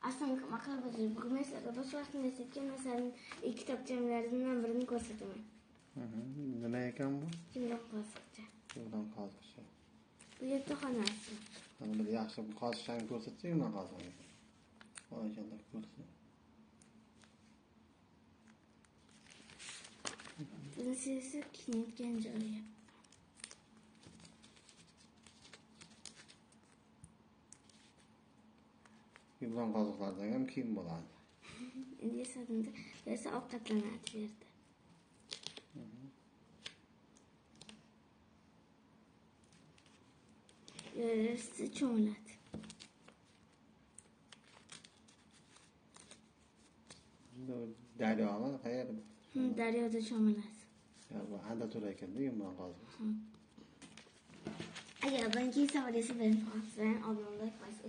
Aslında makabacı bu mesela boş vaktinde mesela kitapçamlarından birini ko'rsataman. Nima ekan bu? Jumloq qo'shiqcha. Yumdan qoziqcha. Bu yerda xonasi. Mana bir yaxshi bu qoziqchani ko'rsatsa, yumdan qoziqcha. Maşallah ko'rsin. Bunisi kinetgan joyi. Yumdan qoziqlardan ham kiyim bo'ladi. Endi esa ovqatlanadi bu yerda. Yerisi cho'miladi. Daryomi qayerda? Daryoda cho'miladi. Ya bu anda tur ekanda yumdan qoziq. Agar bunga savol esa bering, obunlik qilish